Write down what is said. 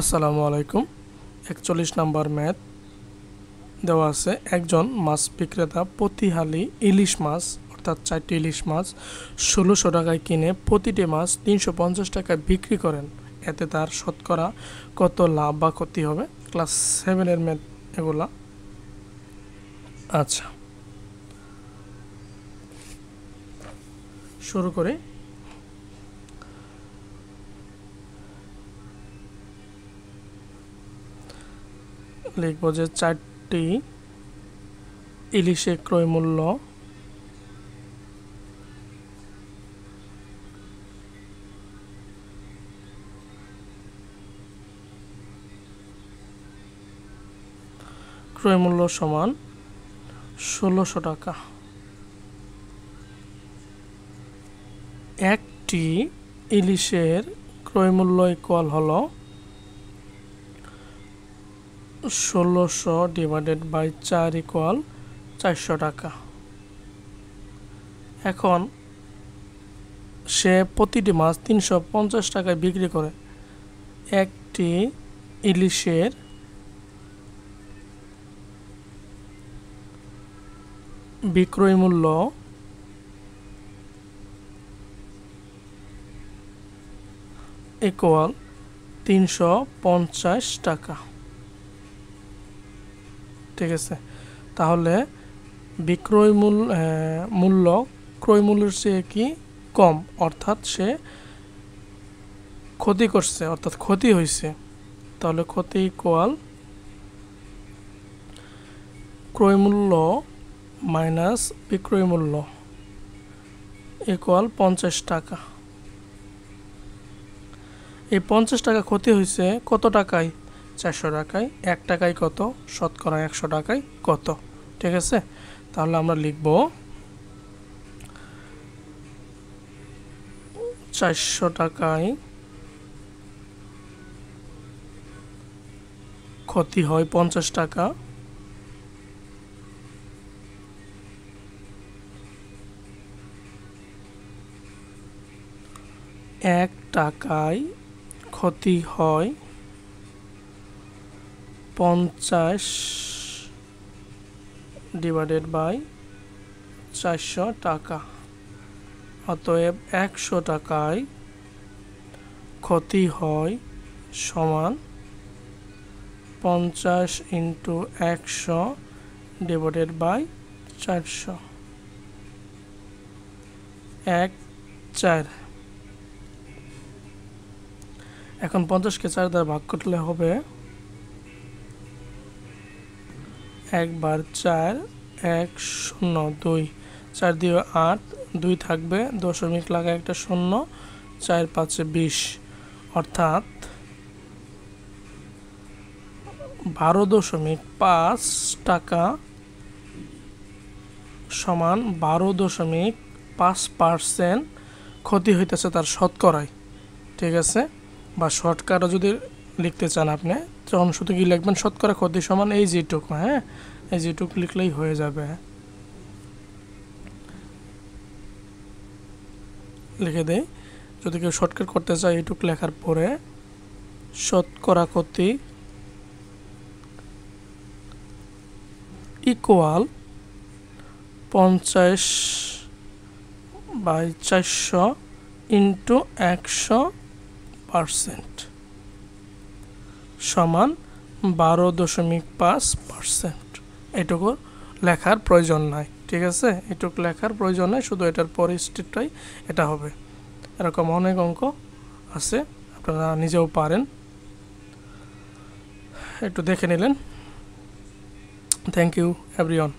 আসসালামু আলাইকুম। ৪১ নম্বর ম্যাথ দেওয়া আছে। একজন মাছ বিক্রেতা প্রতি হালি ইলিশ মাছ অর্থাৎ ৪টি ইলিশ মাছ ১৬০০ টাকায় কিনে প্রতিটি মাছ ৩৫০ টাকায় বিক্রি করেন। এতে তার শতকরা কত লাভ বা ক্ষতি হবে? ক্লাস 7-এর ম্যাথ এগুলা। আচ্ছা, শুরু করে লিখব যে ৪টি ইলিশের ক্রয় মূল্য সমান ১৬০০ টাকা। একটি ইলিশের ক্রয় মূল্য ইকুয়াল হলো ১৬০০ ডিভাইডেড বাই ৪ ইকুয়াল ৪০০ টাকা। এখন সে প্রতিটি মাছ ৩৫০ টাকায় বিক্রি করে। একটি ইলিশের বিক্রয় মূল্য ইকুয়াল ৩৫০ টাকা। ঠিক আছে, তাহলে বিক্রয় মূল্য ক্রয় মূল্যের চেয়ে কি কম, অর্থাৎ সে ক্ষতি করছে, অর্থাৎ ক্ষতি হয়েছে। তাহলে ক্ষতি ইকুয়াল ক্রয় মূল্য মাইনাস বিক্রয় মূল্য ইকুয়াল ৫০ টাকা। এই ৫০ টাকা ক্ষতি হয়েছে কত টাকায়? ৪০০ টাকায়। ১ টাকায় কত? শতকরা ১০০ টাকায় কত? ঠিক আছে, তাহলে আমরা লিখব ৪০০ টাকায় ক্ষতি হয় ৫০ টাকা, এক টাকায় ক্ষতি হয় ৫০ ডিভাইডেড বাই ৪০০ টাকা। অতএব ১০০ টাকায় ক্ষতি হয় সমান ৫০ ইন্টু ১০০ ডিভাইডেড বাই ৪০০, ১/৪। এখন ৫০কে ৪ দ্বারা ভাগ করলে হবে ১/৪, ১/০, ২। ৪ দিয়ে ৮, ২ থাকবে, দশমিক লাগায় একটা ০, ৪×৫ = ২০, অর্থাৎ ১২.৫ টাকা সমান ১২.৫% ক্ষতি হইতেছে তার শতকরায়। ঠিক আছে, বা শর্টকাটও যদি লিখতে চান আপনি, তখন শুধু কি লিখবেন? শতকরা ক্ষতি সমান এই যেটুকু। হ্যাঁ, এই যেটুকু লিখলেই হয়ে যাবে। লিখে দেই, যদি কেউ শর্টকাট করতে চায় এইটুকু লেখার পরে শতকরা ক্ষতি ইকুয়াল ৫০/৪০০ ইন্টু ১০০% সমান ১২.৫%। এটুকু লেখার প্রয়োজন নাই। ঠিক আছে, এটুকু লেখার প্রয়োজন নাই, শুধু এটার পরের স্টেপটাই এটা হবে। এরকম অনেক অঙ্ক আছে, আপনারা নিজেও পারেন, একটু দেখে নিলেন। Thank you everyone.